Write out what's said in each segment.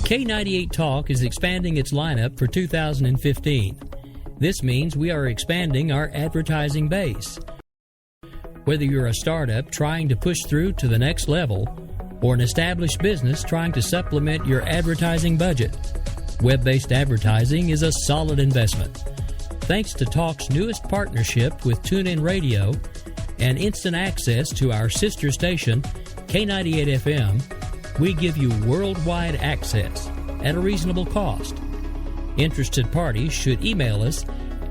K98 Talk is expanding its lineup for 2015. This means we are expanding our advertising base. Whether you're a startup trying to push through to the next level or an established business trying to supplement your advertising budget, web-based advertising is a solid investment. Thanks to Talk's newest partnership with TuneIn Radio and instant access to our sister station, K98 FM, we give you worldwide access at a reasonable cost. Interested parties should email us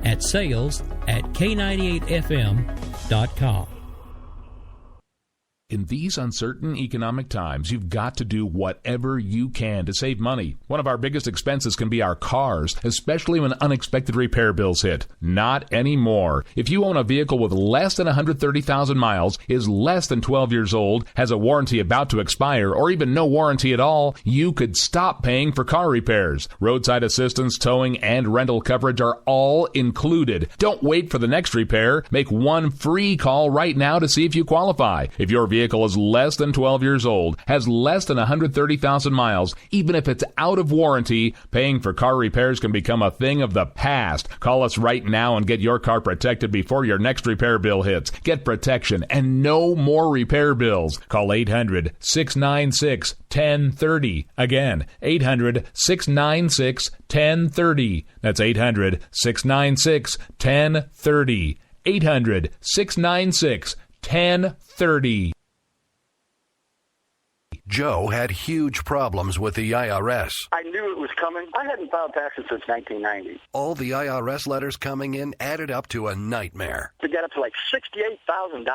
at sales@k98fm.com. In these uncertain economic times, you've got to do whatever you can to save money. One of our biggest expenses can be our cars, especially when unexpected repair bills hit. Not anymore. If you own a vehicle with less than 130,000 miles, is less than 12 years old, has a warranty about to expire, or even no warranty at all, you could stop paying for car repairs. Roadside assistance, towing, and rental coverage are all included. Don't wait for the next repair. Make one free call right now to see if you qualify. If your vehicle is less than 12 years old, has less than 130,000 miles, even if it's out of warranty, paying for car repairs can become a thing of the past. Call us right now and get your car protected before your next repair bill hits. Get protection and no more repair bills. Call 800-696-1030. Again, 800-696-1030. That's 800-696-1030. 800-696-1030. Joe had huge problems with the IRS. I knew it was coming. I hadn't filed taxes since 1990. All the IRS letters coming in added up to a nightmare. It got up to like $68,000.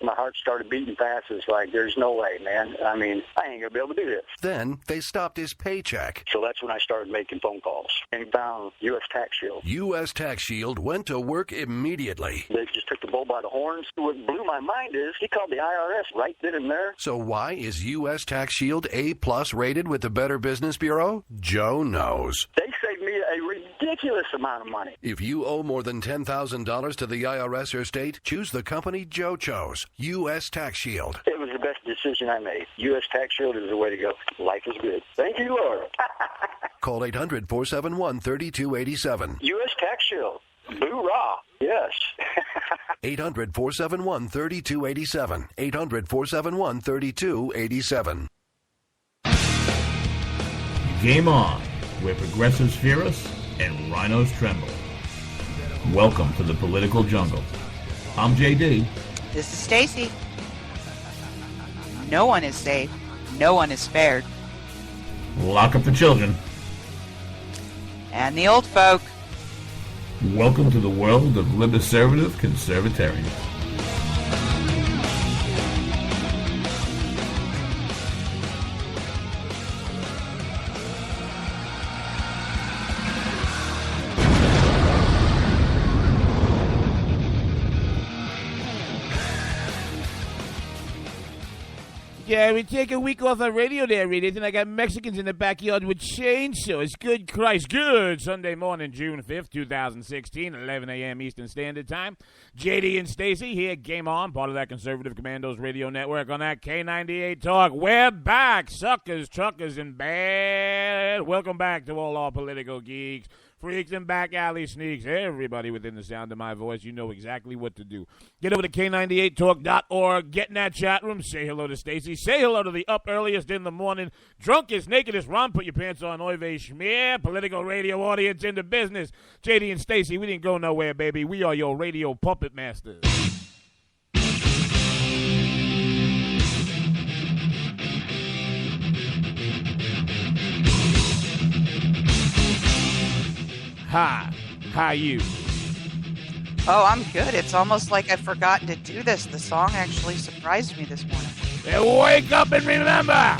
My heart started beating fast. It's like, there's no way, man. I mean, I ain't going to be able to do this. Then they stopped his paycheck. So that's when I started making phone calls and found U.S. Tax Shield. U.S. Tax Shield went to work immediately. They just took the bull by the horns. What blew my mind is he called the IRS right then and there. So why is U.S. Tax Shield A+ rated with the Better Business Bureau? Joe knows. They saved me a ridiculous amount of money. If you owe more than $10,000 to the IRS or state, choose the company Joe chose, U.S. Tax Shield. It was the best decision I made. U.S. Tax Shield is the way to go. Life is good. Thank you, Lord. Call 800-471-3287. U.S. Tax Shield. Boo-rah. Yes. 800-471-3287. 800-471-3287. Game On, where progressives fear us and rhinos tremble. Welcome to the political jungle. I'm JD. This is Stacy. No one is safe. No one is spared. Lock up the children. And the old folk. Welcome to the world of liberservative conservatarians. Yeah, we take a week off on radio there, readers, and I got Mexicans in the backyard with chainsaws. Good Christ, good Sunday morning, June 5th, 2016, 11 a.m. Eastern Standard Time. JD and Stacy here, Game On, part of that Conservative Commandos radio network on that K98 Talk. We're back, suckers, truckers, and bad. Welcome back to all our political geeks, freaks, and back alley sneaks. Everybody within the sound of my voice, you know exactly what to do. Get over to K98Talk.org, get in that chat room, say hello to Stacy, say hello to the up earliest in the morning, drunkest, nakedest Ron, put your pants on, oy vey schmear, political radio audience in the business. JD and Stacy, we didn't go nowhere, baby. We are your radio puppet masters. Hi, how you? Oh, I'm good. It's almost like I've forgotten to do this. The song actually surprised me this morning. Then wake up and remember!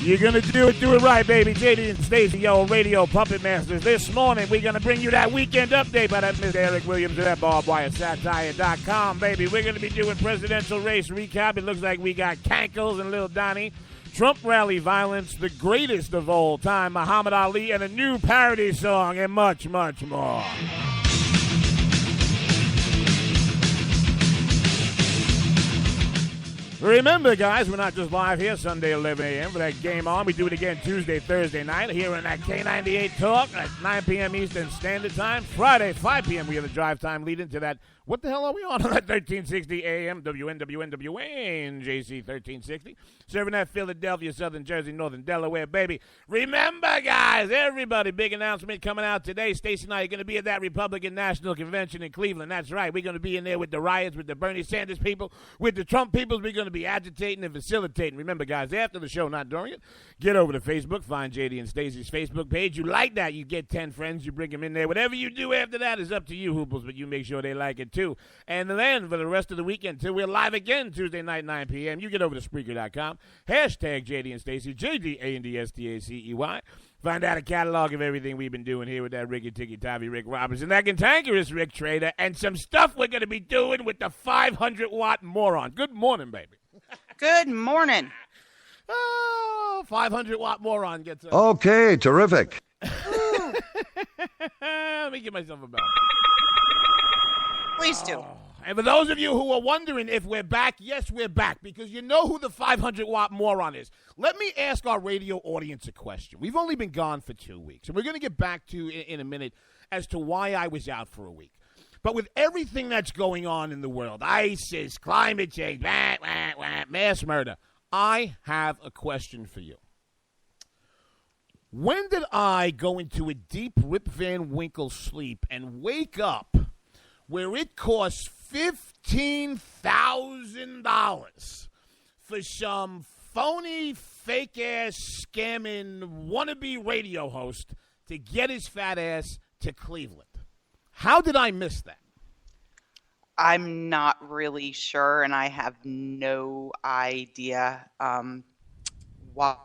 You're gonna do it right, baby. JD and Stacy, yo, radio puppet masters. This morning, we're gonna bring you that weekend update by that Mr. Eric Williams at that barbedwiresatire.com, baby. We're gonna be doing presidential race recap. It looks like we got Cankles and Lil Donnie, Trump rally violence, the greatest of all time, Muhammad Ali, and a new parody song, and much, much more. Remember, guys, we're not just live here Sunday 11 a.m. for that Game On. We do it again Tuesday, Thursday night here on that K98 Talk at 9 p.m. Eastern Standard Time. Friday, 5 p.m. we have the drive time leading to that. What the hell are we on that 1360 a.m. WNWNWN JC 1360? Serving that Philadelphia, Southern Jersey, Northern Delaware, baby. Remember, guys, everybody, big announcement coming out today. Stacy and I are going to be at that Republican National Convention in Cleveland. That's right. We're going to be in there with the riots, with the Bernie Sanders people, with the Trump people. We're going to be agitating and facilitating. Remember, guys, after the show, not during it, get over to Facebook, find JD and Stacy's Facebook page. You like that, you get 10 friends, you bring them in there. Whatever you do after that is up to you, Hooples, but you make sure they like it too. And then for the rest of the weekend, till we're live again Tuesday night, 9 p.m., you get over to Spreaker.com, hashtag JD and Stacy, JDANDSTACEY. Find out a catalog of everything we've been doing here with that Ricky Ticky Tavi Rick Robinson, that cantankerous Rick Trader, and some stuff we're going to be doing with the 500-watt moron. Good morning, baby. Good morning. Oh, 500-watt moron gets up. Okay, terrific. Let me give myself a bell. Please do. And for those of you who are wondering if we're back, yes, we're back, because you know who the 500-watt moron is. Let me ask our radio audience a question. We've only been gone for 2 weeks, and we're going to get back to in a minute as to why I was out for a week. But with everything that's going on in the world, ISIS, climate change, mass murder, I have a question for you. When did I go into a deep Rip Van Winkle sleep and wake up where it costs $15,000 for some phony, fake-ass, scamming, wannabe radio host to get his fat ass to Cleveland? How did I miss that? I'm not really sure, and I have no idea why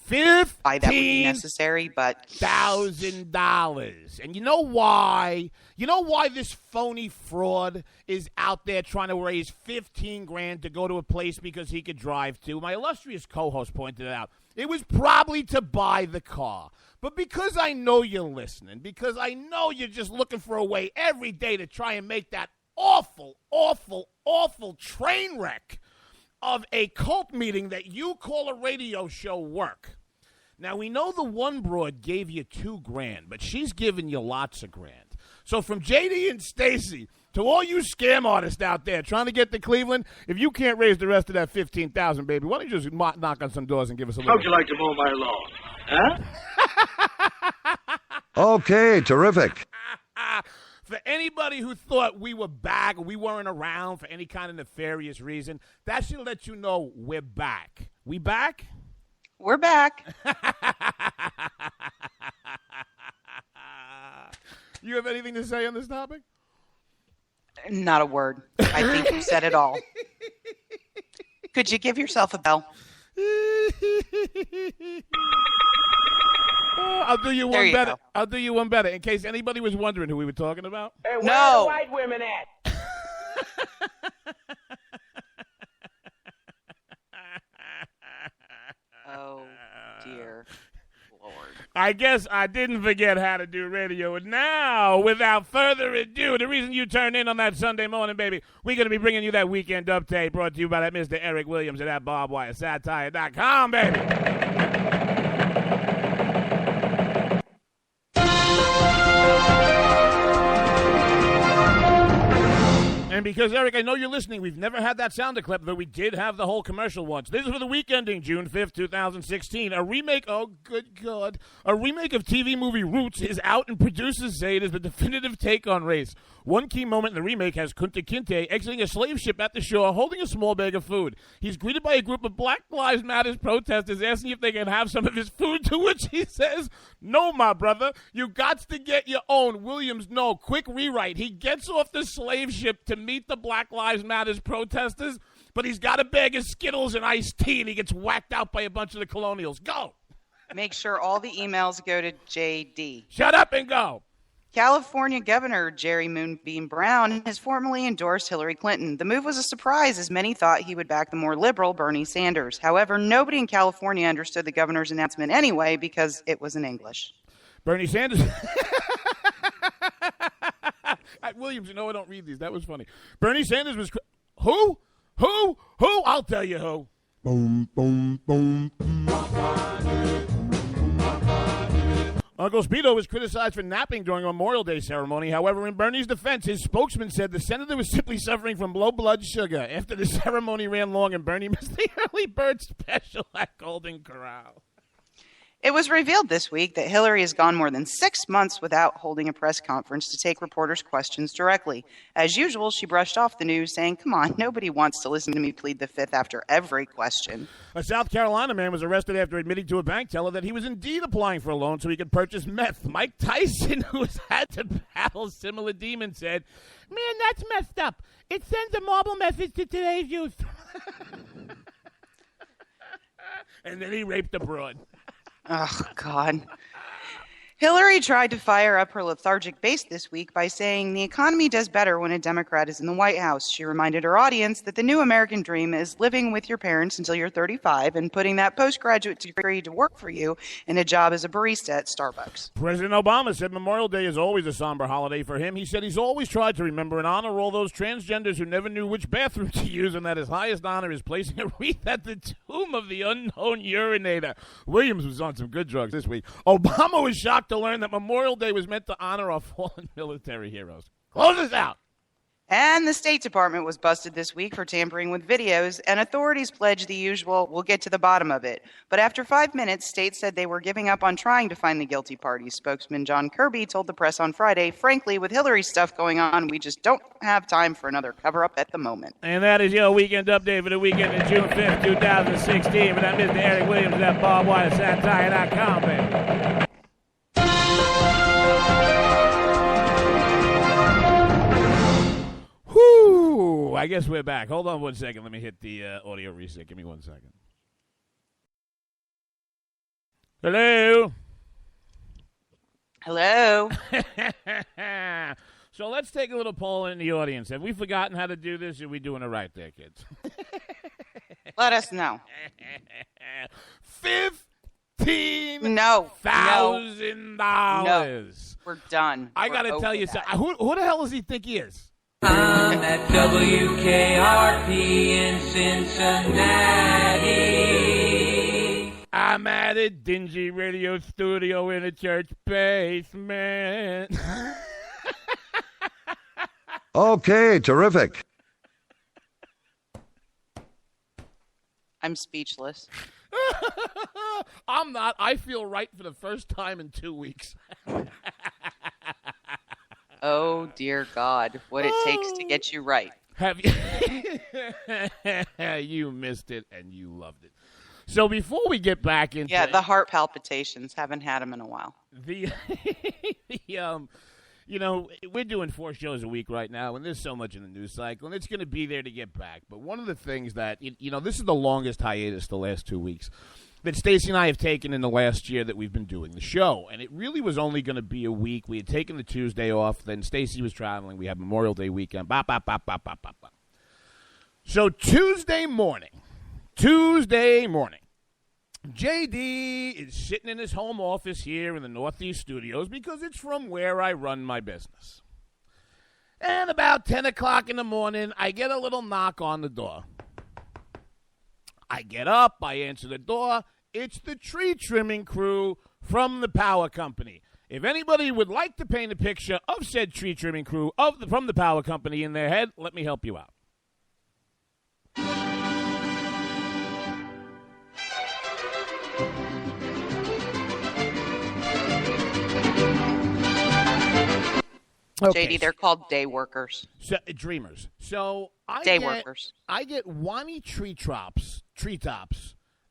that would be necessary, but $1,000. And you know why? You know why this phony fraud is out there trying to raise $15,000 to go to a place because he could drive to? My illustrious co-host pointed it out. It was probably to buy the car. But because I know you're listening, because I know you're just looking for a way every day to try and make that awful, awful, awful train wreck of a cult meeting that you call a radio show work. Now, we know the one broad gave you $2,000, but she's giving you lots of grand. So from JD and Stacy to all you scam artists out there trying to get to Cleveland, if you can't raise the rest of that $15,000, baby, why don't you just knock on some doors and give us a little? How'd you like to mow my lawn? Huh? Okay, terrific. For anybody who thought we were back or we weren't around for any kind of nefarious reason, that should let you know we're back. We back? we're back. You have anything to say on this topic? Not a word. I think you said it all. Could you give yourself a bell? I'll do you one better. Go. I'll do you one better. In case anybody was wondering who we were talking about. Hey, where No. are the white women at? Oh, dear Lord. I guess I didn't forget how to do radio. And now, without further ado, the reason you turned in on that Sunday morning, baby, we're going to be bringing you that weekend update brought to you by that Mr. Eric Williams at that barbedwiresatire.com, baby. And because, Eric, I know you're listening, we've never had that sounder clip, though we did have the whole commercial once. This is for the week ending June 5th, 2016. A remake, oh, good God. A remake of TV movie Roots is out, and producers say it is the definitive take on race. One key moment in the remake has Kunta Kinte exiting a slave ship at the shore, holding a small bag of food. He's greeted by a group of Black Lives Matter protesters asking if they can have some of his food, to which he says, "No, my brother, you gots to get your own." Williams, no. Quick rewrite. He gets off the slave ship to meet the Black Lives Matter protesters, but he's got a bag of Skittles and iced tea, and he gets whacked out by a bunch of the colonials. Go. Make sure all the emails go to JD. Shut up and go. California Governor Jerry Moonbeam Brown has formally endorsed Hillary Clinton. The move was a surprise, as many thought he would back the more liberal Bernie Sanders. However, nobody in California understood the governor's announcement anyway because it was in English. Bernie Sanders. Williams, you know I don't read these. That was funny. Bernie Sanders was... Who? Who? I'll tell you who. Boom, boom, boom. Uncle Speedo was criticized for napping during a Memorial Day ceremony. However, in Bernie's defense, his spokesman said the senator was simply suffering from low blood sugar. After the ceremony ran long and Bernie missed the early bird special at Golden Corral. It was revealed this week that Hillary has gone more than 6 months without holding a press conference to take reporters' questions directly. As usual, she brushed off the news, saying, "Come on, nobody wants to listen to me plead the fifth after every question." A South Carolina man was arrested after admitting to a bank teller that he was indeed applying for a loan so he could purchase meth. Mike Tyson, who has had to battle similar demons, said, "Man, that's messed up. It sends a marble message to today's youth." And then he raped a broad. Oh, God. Hillary tried to fire up her lethargic base this week by saying the economy does better when a Democrat is in the White House. She reminded her audience that the new American dream is living with your parents until you're 35 and putting that postgraduate degree to work for you in a job as a barista at Starbucks. President Obama said Memorial Day is always a somber holiday for him. He said he's always tried to remember and honor all those transgenders who never knew which bathroom to use, and that his highest honor is placing a wreath at the tomb of the unknown urinator. Williams was on some good drugs this week. Obama was shocked to learn that Memorial Day was meant to honor our fallen military heroes. Close us out. And the State Department was busted this week for tampering with videos, and authorities pledged the usual, "We'll get to the bottom of it." But after 5 minutes, State said they were giving up on trying to find the guilty parties. Spokesman John Kirby told the press on Friday, "Frankly, with Hillary's stuff going on, we just don't have time for another cover-up at the moment." And that is your weekend update for the weekend of June 5th, 2016. But I'm Mr. Eric Williams at barbedwiresatire.com, baby. Whoo! I guess we're back. Hold on 1 second. Let me hit the audio reset. Give me 1 second. Hello? Hello? So let's take a little poll in the audience. Have we forgotten how to do this, or are we doing it right there, kids? Let us know. $15,000. We're done. I got to tell you something. Who the hell does he think he is? I'm at WKRP in Cincinnati. I'm at a dingy radio studio in a church basement. Okay, terrific. I'm speechless. I'm not. I feel right for the first time in 2 weeks. Oh, dear God, what it takes to get you right. Have you? You missed it, and you loved it. So before we get back into the heart palpitations, haven't had them in a while. We're doing 4 shows a week right now, and there's so much in the news cycle, and it's going to be there to get back. But one of the things that, this is the longest hiatus the last 2 weeks that Stacy and I have taken in the last year that we've been doing the show. And it really was only going to be a week. We had taken the Tuesday off. Then Stacy was traveling. We had Memorial Day weekend. So Tuesday morning, JD is sitting in his home office here in the Northeast Studios because it's from where I run my business. And about 10 o'clock in the morning, I get a little knock on the door. I get up, I answer the door. It's the tree trimming crew from the power company. If anybody would like to paint a picture of said tree trimming crew from the power company in their head, let me help you out. Okay. JD, they're called day workers. Dreamers. So I get Wani treetops,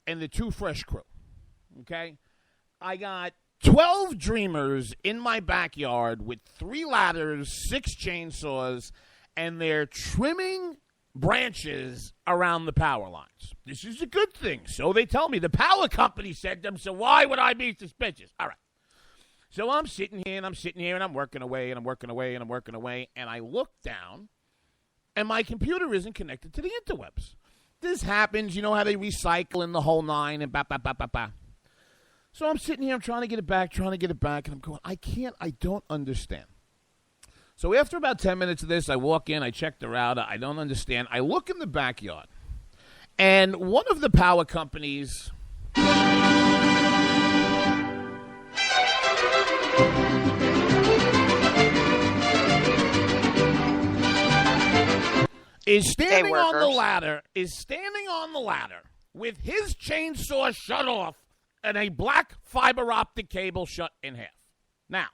and the 2 Fresh crew. Okay? I got 12 dreamers in my backyard with 3 ladders, 6 chainsaws, and they're trimming branches around the power lines. This is a good thing. So they tell me. The power company said them, so why would I be suspicious? All right. So I'm sitting here, and I'm working away, and I look down, and my computer isn't connected to the interwebs. This happens, you know how they recycle in the whole 9 and So I'm sitting here, I'm trying to get it back, and I'm going, I don't understand. So after about 10 minutes of this, I walk in, I check the router, I don't understand. I look in the backyard, and one of the power companies is standing on the ladder with his chainsaw shut off and a black fiber optic cable shut in half. Now,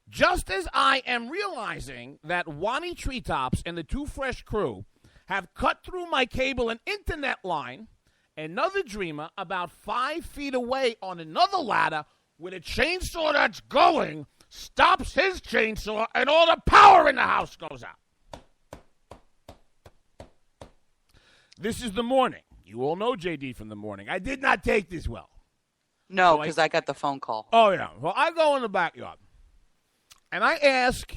just as I am realizing that Wani Treetops and the Too Fresh crew have cut through my cable and internet line, another dreamer about 5 feet away on another ladder with a chainsaw that's going stops his chainsaw and all the power in the house goes out. This is the morning. You all know JD from the morning. I did not take this well. No, because I got the phone call. Oh, yeah. Well, I go in the backyard, and I ask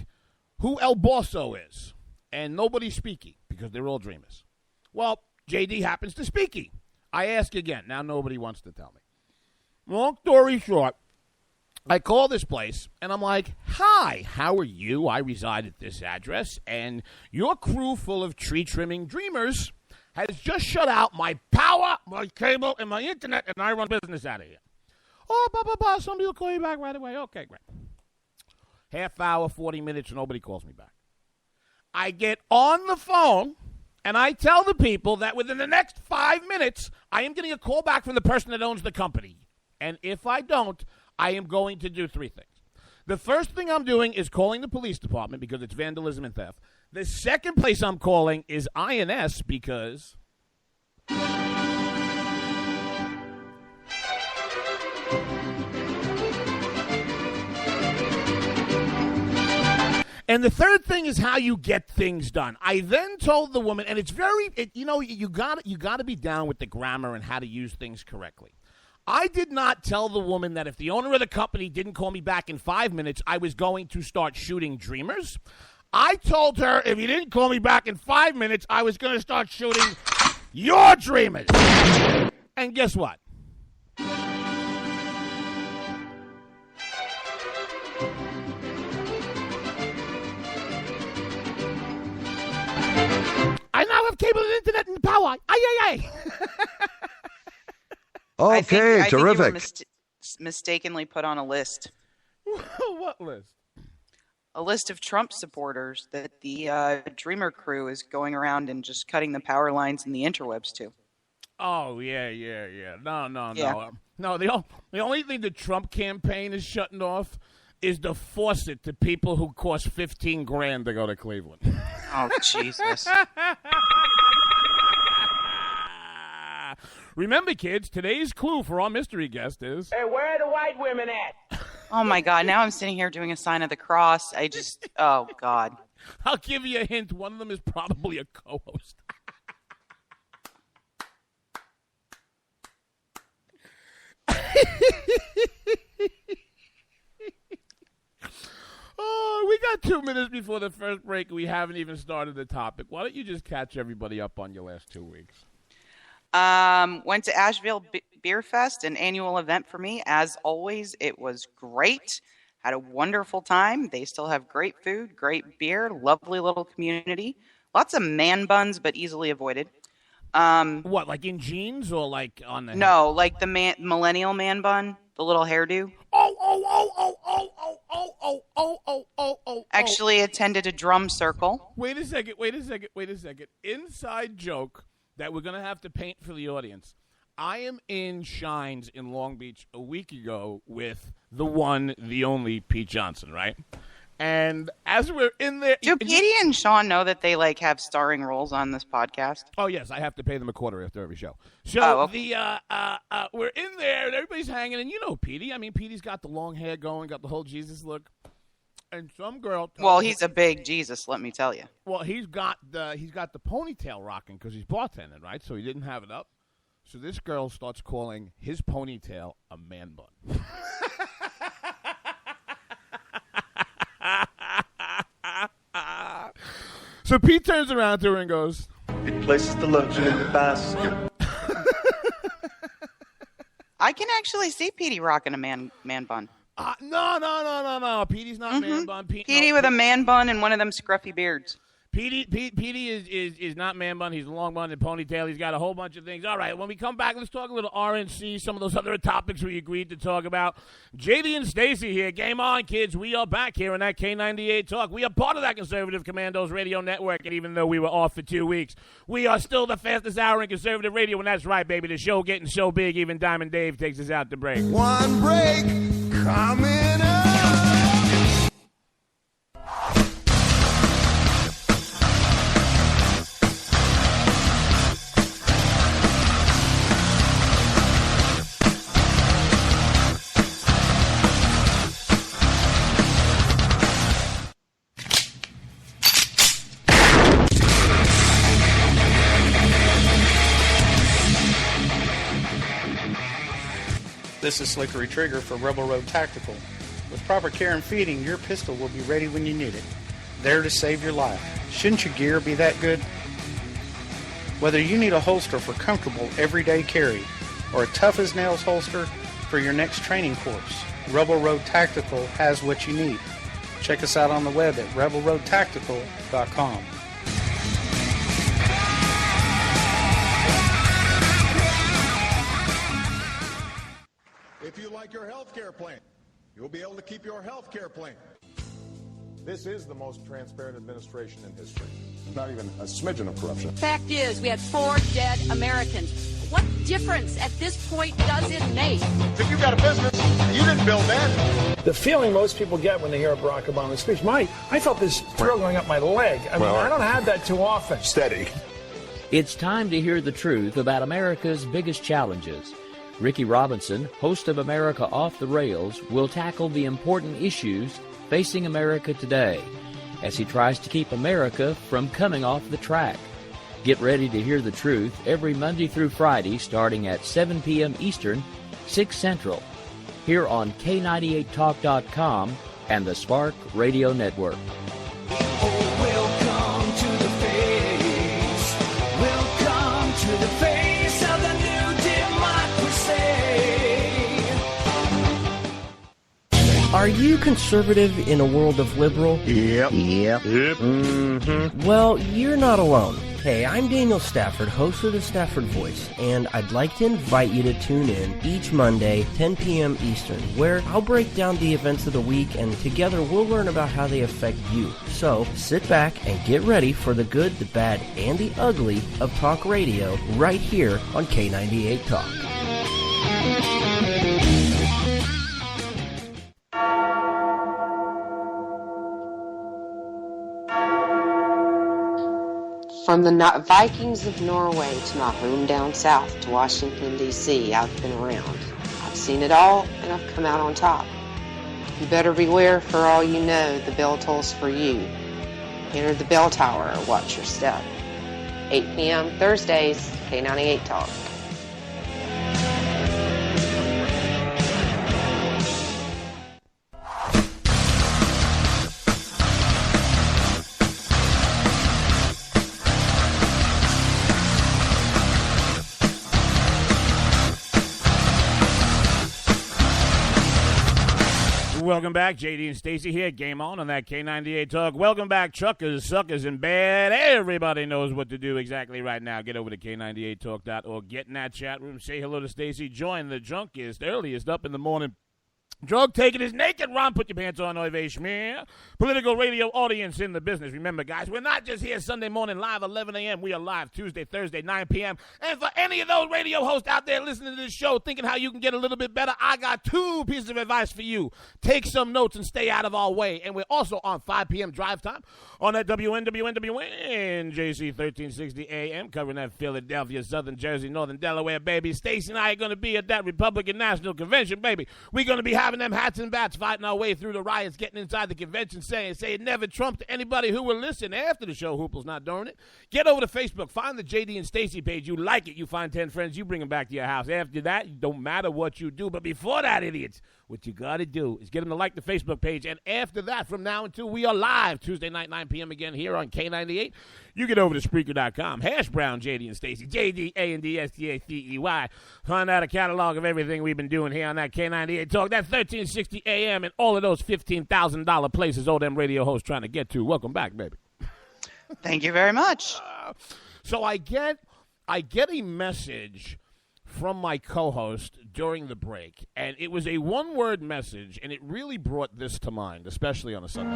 who El Bosso is, and nobody's speaking because they're all dreamers. Well, JD happens to speaky. I ask again. Now nobody wants to tell me. Long story short, I call this place, and I'm like, hi, how are you? I reside at this address, and your crew full of tree-trimming dreamers has just shut out my power, my cable, and my internet, and I run business out of here. Oh, somebody will call you back right away. Okay, great. Half hour, 40 minutes, nobody calls me back. I get on the phone, and I tell the people that within the next 5 minutes, I am getting a call back from the person that owns the company. And if I don't, I am going to do 3 things. The first thing I'm doing is calling the police department because it's vandalism and theft. The second place I'm calling is INS because and the third thing is how you get things done. I then told the woman, and it's very, you got to be down with the grammar and how to use things correctly. I did not tell the woman that if the owner of the company didn't call me back in 5 minutes, I was going to start shooting dreamers. I told her if you didn't call me back in 5 minutes, I was going to start shooting your dreamers. And guess what? I now have cable and internet and power. Ay. Okay, I terrific. think you were mistakenly put on a list. What list? A list of Trump supporters that the Dreamer crew is going around and just cutting the power lines and the interwebs to. Oh, yeah. No. Yeah. No, the only thing the Trump campaign is shutting off is the faucet to people who cost $15,000 to go to Cleveland. Oh, Jesus. Remember, kids, today's clue for our mystery guest is... Hey, where are the white women at? Oh, my God. Now I'm sitting here doing a sign of the cross. Oh, God. I'll give you a hint. One of them is probably a co-host. Oh, we got 2 minutes before the first break. We haven't even started the topic. Why don't you just catch everybody up on your last 2 weeks? Went to Asheville Beer Fest, an annual event for me. As always, it was great. Had a wonderful time. They still have great food, great beer, lovely little community. Lots of man buns, but easily avoided. What, like in jeans or like on the No, like the millennial man bun, the little hairdo. Actually attended a drum circle. Wait a second. Inside joke that we're going to have to paint for the audience. I am in Shines in Long Beach a week ago with the one, the only Pete Johnson, right? And as we're in there... Do Petey and Sean know that they have starring roles on this podcast? Oh, yes. I have to pay them a quarter after every show. So okay. We're in there, and everybody's hanging, and you know Petey. I mean, Petey's got the long hair going, got the whole Jesus look. And some girl... Well, he's a big Jesus, let me tell you. Well, he's got the ponytail rocking because he's bartending, right? So he didn't have it up. So this girl starts calling his ponytail a man bun. So Pete turns around to her and goes, It places the luncheon in the basket. I can actually see Petey rocking a man bun. No. Petey's not man bun. Petey with a man bun and one of them scruffy beards. Petey is not man bun. He's long bun and ponytail. He's got a whole bunch of things. All right, when we come back, let's talk a little RNC, some of those other topics we agreed to talk about. JD and Stacy here. Game on, kids. We are back here on that K98 Talk. We are part of that Conservative Commandos radio network, and even though we were off for 2 weeks, we are still the fastest hour in conservative radio, and that's right, baby. The show getting so big, even Diamond Dave takes us out to break. One break coming up. This is Slickery Trigger for Rebel Road Tactical. With proper care and feeding, your pistol will be ready when you need it. There to save your life. Shouldn't your gear be that good? Whether you need a holster for comfortable everyday carry or a tough-as-nails holster for your next training course, Rebel Road Tactical has what you need. Check us out on the web at rebelroadtactical.com. If you like your health care plan, you'll be able to keep your health care plan. This is the most transparent administration in history. Not even a smidgen of corruption. Fact is, we had 4 dead Americans. What difference at this point does it make? If you got a business, you didn't build that. The feeling most people get when they hear Barack Obama's speech, I felt this thrill going up my leg. I don't have that too often. Steady. It's time to hear the truth about America's biggest challenges. Ricky Robinson, host of America Off the Rails, will tackle the important issues facing America today as he tries to keep America from coming off the track. Get ready to hear the truth every Monday through Friday starting at 7 p.m. Eastern, 6 Central, here on K98Talk.com and the Spark Radio Network. Welcome to the face. Welcome to the face of the new democracy. Are you conservative in a world of liberal? Yep. Mm-hmm. Well, you're not alone. Hey, I'm Daniel Stafford, host of the Stafford Voice, and I'd like to invite you to tune in each Monday, 10 p.m. Eastern, where I'll break down the events of the week, and together we'll learn about how they affect you. So, sit back and get ready for the good, the bad, and the ugly of talk radio right here on K98 Talk. From the Vikings of Norway to my home down south to Washington, D.C., I've been around. I've seen it all, and I've come out on top. You better beware, for all you know, the bell tolls for you. Enter the bell tower or watch your step. 8 p.m. Thursdays, K98 Talk. Welcome back, JD and Stacy here. Game on that K98 Talk. Welcome back, truckers, suckers, and bad. Everybody knows what to do exactly right now. Get over to K98Talk.org. Get in that chat room. Say hello to Stacy. Join the drunkest, earliest up in the morning. Drug taking is naked. Ron, put your pants on, Oive Schmear. Political radio audience in the business. Remember, guys, we're not just here Sunday morning live 11 a.m. We are live Tuesday, Thursday, 9 p.m. And for any of those radio hosts out there listening to this show, thinking how you can get a little bit better, I got 2 pieces of advice for you. Take some notes and stay out of our way. And we're also on 5 p.m. drive time on that WNJC 1360 AM, covering that Philadelphia, Southern Jersey, Northern Delaware, baby. Stacy and I are going to be at that Republican National Convention, baby. We're going to be having them hats and bats, fighting our way through the riots, getting inside the convention, saying never Trump to anybody who will listen after the show. Hoople's not during it. Get over to Facebook. Find the JD and Stacy page. You like it. You find 10 friends. You bring them back to your house. After that, it don't matter what you do. But before that, idiots, What you got to do is get them to like the Facebook page. And after that, from now until we are live, Tuesday night, 9 p.m. again here on K98, you get over to Spreaker.com, #Brown, JD and Stacy, JDANDSTACEY. Find out a catalog of everything we've been doing here on that K98 Talk, that 1360 AM, and all of those $15,000 places all them radio hosts trying to get to. Welcome back, baby. Thank you very much. So I get a message from my co-host during the break, and it was a one-word message, and it really brought this to mind, especially on a Sunday.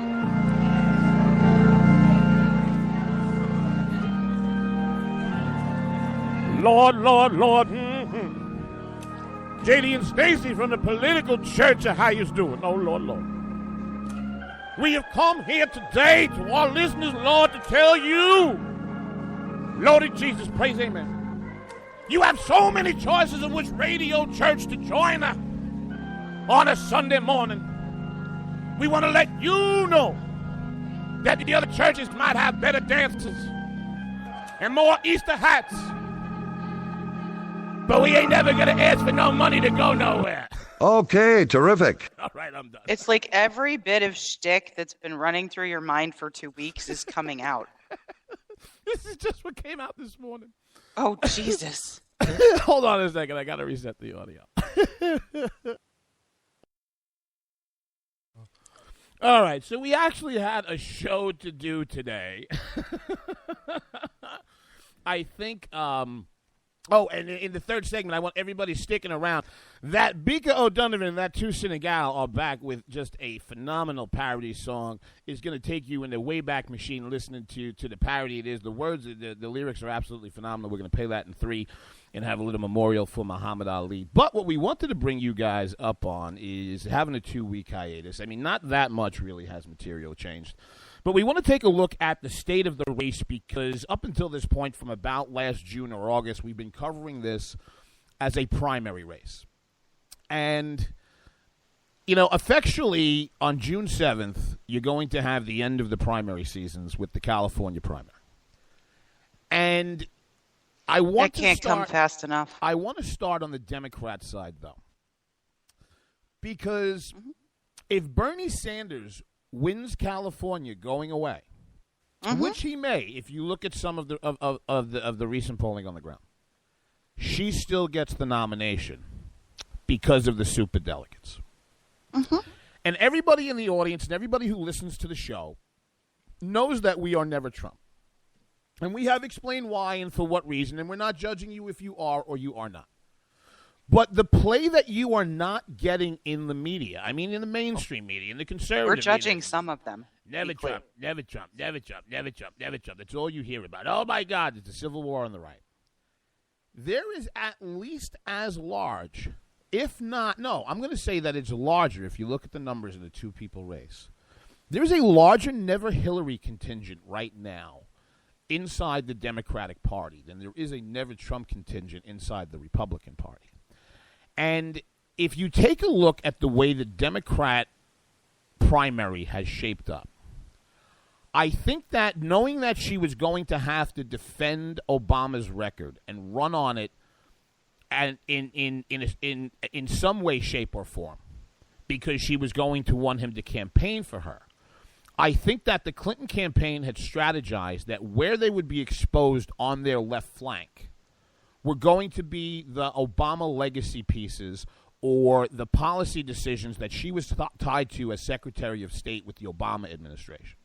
Lord, Lord, Lord, JD and Stacy from the political church of how you doing? Oh, Lord, Lord. We have come here today to our listeners, Lord, to tell you, Lord Jesus, praise amen. You have so many choices of which radio church to join on a Sunday morning. We want to let you know that the other churches might have better dances and more Easter hats, but we ain't never going to ask for no money to go nowhere. Okay, terrific. All right, I'm done. It's like every bit of shtick that's been running through your mind for 2 weeks is coming out. This is just what came out this morning. Oh, Jesus. Hold on a second. I got to reset the audio. All right. So we actually had a show to do today. I think, and in the third segment, I want everybody sticking around. That Bika O'Donovan and that Two Senegal are back with just a phenomenal parody song. It's going to take you in the Wayback Machine listening to the parody. It is. The words, the lyrics are absolutely phenomenal. We're going to play that in 3 and have a little memorial for Muhammad Ali. But what we wanted to bring you guys up on is having a 2-week hiatus. I mean, not that much really has material changed. But we want to take a look at the state of the race because up until this point, from about last June or August, we've been covering this as a primary race. And, you know, effectually on June 7th, you're going to have the end of the primary seasons with the California primary. And I want that can't come fast enough. I want to start on the Democrat side, though. Because if Bernie Sanders wins California going away, which he may, if you look at some of the recent polling on the ground, she still gets the nomination because of the superdelegates. And everybody in the audience and everybody who listens to the show knows that we are never Trump. And we have explained why and for what reason, and we're not judging you if you are or you are not. But the play that you are not getting in the media, I mean in the mainstream media, in the conservative We're judging media, some of them. Never Trump, never Trump, never Trump, never Trump, never Trump. That's all you hear about. Oh, my God, it's a civil war on the right. There is at least as large, if not, no, I'm going to say that it's larger if you look at the numbers in the two-people race. There's a larger Never Hillary contingent right now inside the Democratic Party than there is a Never Trump contingent inside the Republican Party. And if you take a look at the way the Democrat primary has shaped up, I think that knowing that she was going to have to defend Obama's record and run on it and in some way, shape, or form, because she was going to want him to campaign for her, I think that the Clinton campaign had strategized that where they would be exposed on their left flank were going to be the Obama legacy pieces or the policy decisions that she was tied to as Secretary of State with the Obama administration.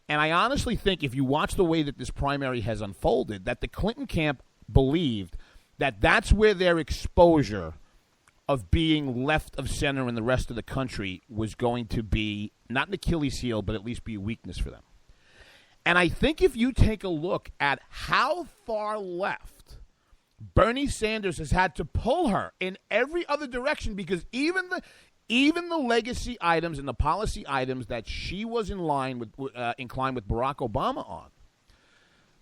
And I honestly think if you watch the way that this primary has unfolded, that the Clinton camp believed that that's where their exposure of being left of center in the rest of the country was going to be not an Achilles heel, but at least be a weakness for them. And I think if you take a look at how far left Bernie Sanders has had to pull her in every other direction, because even the legacy items and the policy items that she was inclined with Barack Obama on,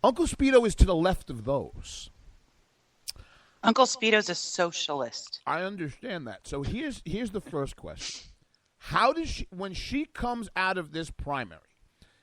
Uncle Speedo is to the left of those. Uncle Speedo's a socialist. I understand that. So here's the first question. How does she, when she comes out of this primary,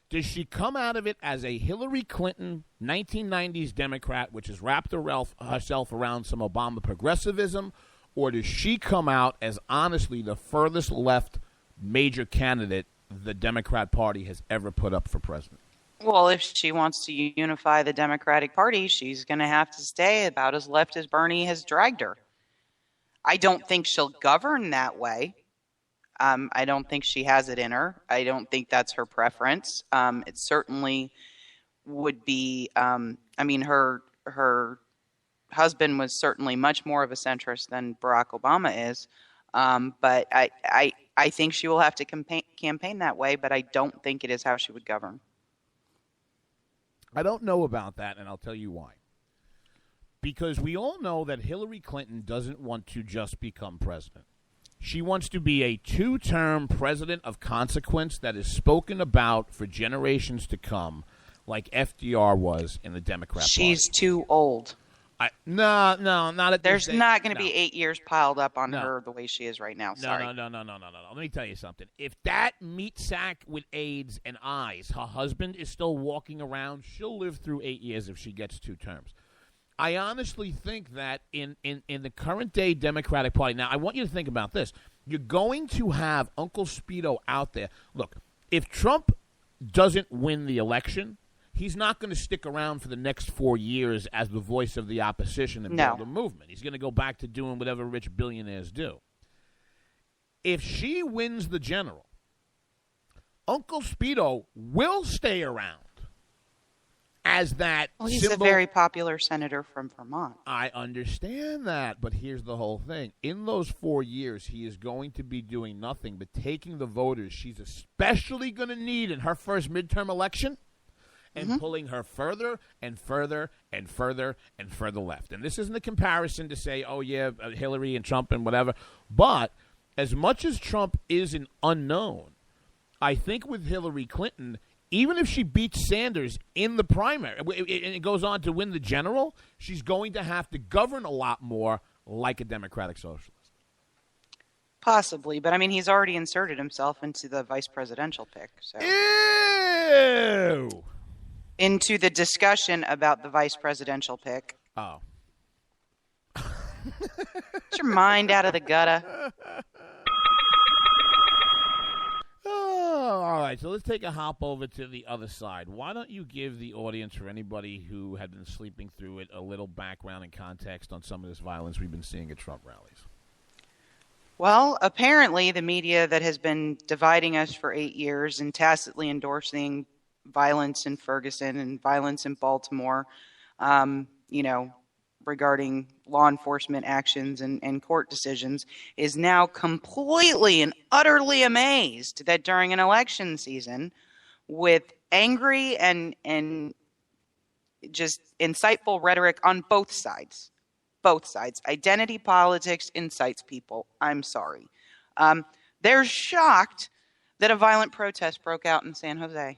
does she come out of it as a Hillary Clinton 1990s Democrat, which has wrapped herself around some Obama progressivism, or does she come out as honestly the furthest left major candidate the Democrat Party has ever put up for president? Well, if she wants to unify the Democratic Party, she's going to have to stay about as left as Bernie has dragged her. I don't think she'll govern that way. I don't think she has it in her. I don't think that's her preference. It certainly would be. Her husband was certainly much more of a centrist than Barack Obama is. But I think she will have to campaign that way. But I don't think it is how she would govern. I don't know about that, and I'll tell you why. Because we all know that Hillary Clinton doesn't want to just become president. She wants to be a two-term president of consequence that is spoken about for generations to come, like FDR was in the Democrat Party. She's too old. No, not at There's this not going to be 8 years piled up on her the way she is right now. Sorry. No. Let me tell you something. If that meat sack with AIDS and eyes, her husband, is still walking around, she'll live through 8 years if she gets 2 terms. I honestly think that in the current day Democratic Party, now I want you to think about this. You're going to have Uncle Speedo out there. Look, if Trump doesn't win the election, he's not going to stick around for the next 4 years as the voice of the opposition and build a movement. He's going to go back to doing whatever rich billionaires do. If she wins the general, Uncle Speedo will stay around as that Well, he's symbol. a very popular senator from Vermont. I understand that, but here's the whole thing. In those 4 years, he is going to be doing nothing but taking the voters she's especially going to need in her first midterm election and pulling her further and further and further and further left. And this isn't a comparison to say, oh, yeah, Hillary and Trump and whatever. But as much as Trump is an unknown, I think with Hillary Clinton, even if she beats Sanders in the primary and it goes on to win the general, she's going to have to govern a lot more like a Democratic socialist. Possibly, but I mean, he's already inserted himself into the vice presidential pick. So. Ew! Into the discussion about the vice presidential pick. Oh. Get your mind out of the gutter. Oh, all right, so let's take a hop over to the other side. Why don't you give the audience or anybody who had been sleeping through it a little background and context on some of this violence we've been seeing at Trump rallies? Well, apparently the media that has been dividing us for 8 years and tacitly endorsing violence in Ferguson and violence in Baltimore, regarding law enforcement actions and court decisions, is now completely and utterly amazed that during an election season, with angry and just insightful rhetoric on both sides, identity politics incites people. I'm sorry. They're shocked that a violent protest broke out in San Jose.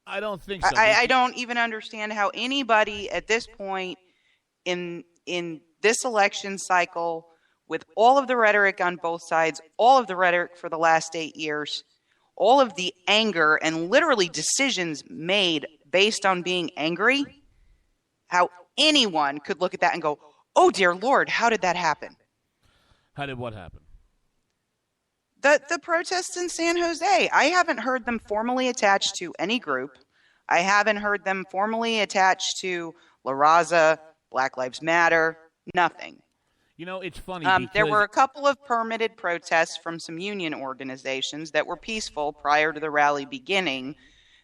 I don't think so. I don't even understand how anybody at this point in this election cycle, with all of the rhetoric on both sides, all of the rhetoric for the last 8 years, all of the anger and literally decisions made based on being angry, how anyone could look at that and go, oh, dear Lord, how did that happen? How did what happen? The protests in San Jose. I haven't heard them formally attached to any group. I haven't heard them formally attached to La Raza, Black Lives Matter, nothing. You know, it's funny. There were a couple of permitted protests from some union organizations that were peaceful prior to the rally beginning.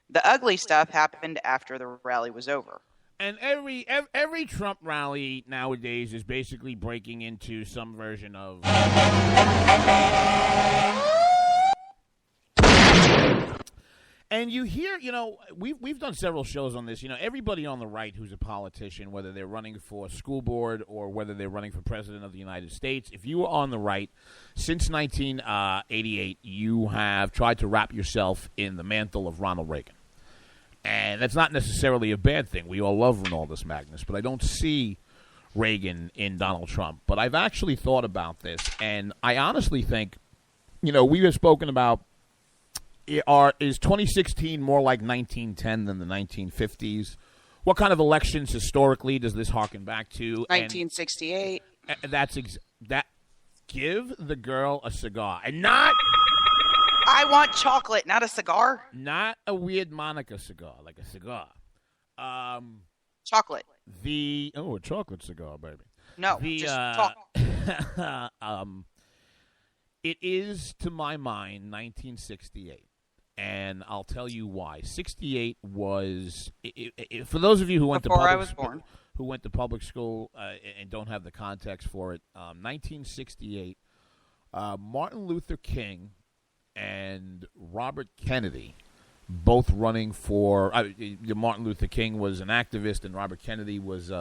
The ugly stuff happened after the rally was over. And every Trump rally nowadays is basically breaking into some version of... And you hear, we've done several shows on this. Everybody on the right who's a politician, whether they're running for school board or whether they're running for president of the United States, if you are on the right, since 1988, you have tried to wrap yourself in the mantle of Ronald Reagan. And that's not necessarily a bad thing. We all love Ronaldus Magnus, but I don't see Reagan in Donald Trump. But I've actually thought about this, and I honestly think, we have spoken about, is 2016 more like 1910 than the 1950s? What kind of elections historically does this harken back to? 1968. Give the girl a cigar. And not... I want chocolate, not a cigar. Not a weird Monica cigar, like a cigar. Chocolate. A chocolate cigar, baby. No, just talk. It is, to my mind, 1968. And I'll tell you why. 68 was, for those of you who went to public school and don't have the context for it, 1968, Martin Luther King and Robert Kennedy, both running for. Martin Luther King was an activist, and Robert Kennedy was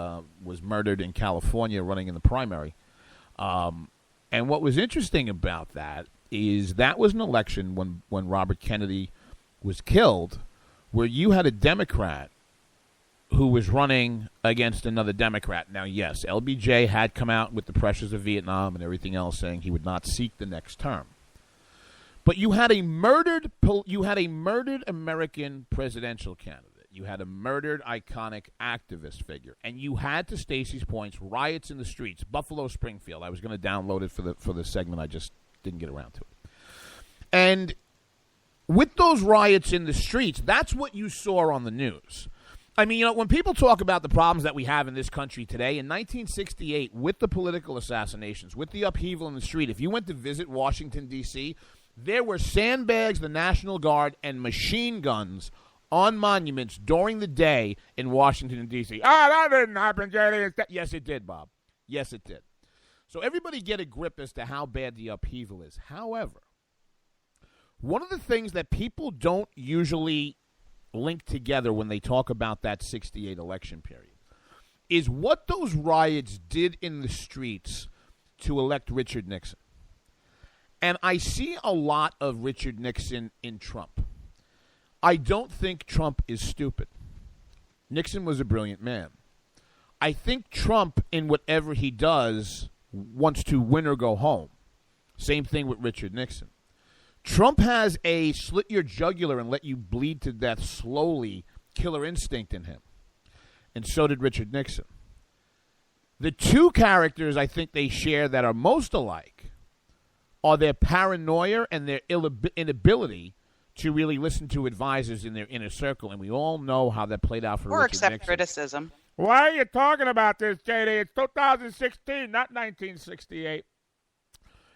murdered in California, running in the primary. And what was interesting about that is that was an election when Robert Kennedy was killed, where you had a Democrat who was running against another Democrat. Now, yes, LBJ had come out with the pressures of Vietnam and everything else, saying he would not seek the next term. But you had a murdered American presidential candidate. You had a murdered, iconic activist figure, and you had, to Stacy's points, riots in the streets. Buffalo, Springfield. I was going to download it for the segment. I just didn't get around to it. And with those riots in the streets, that's what you saw on the news. I mean, when people talk about the problems that we have in this country today, in 1968, with the political assassinations, with the upheaval in the street, if you went to visit Washington, D.C., there were sandbags, the National Guard, and machine guns on monuments during the day in Washington, D.C. That didn't happen, Jerry. Yes, it did, Bob. Yes, it did. So everybody get a grip as to how bad the upheaval is. However, one of the things that people don't usually link together when they talk about that 68 election period is what those riots did in the streets to elect Richard Nixon. And I see a lot of Richard Nixon in Trump. I don't think Trump is stupid. Nixon was a brilliant man. I think Trump, in whatever he does, wants to win or go home. Same thing with Richard Nixon. Trump has a slit your jugular and let you bleed to death slowly killer instinct in him. And so did Richard Nixon. The two characters I think they share that are most alike are their paranoia and their inability to really listen to advisors in their inner circle, and we all know how that played out for Richard Nixon. Or accept criticism. Why are you talking about this, JD? It's 2016, not 1968.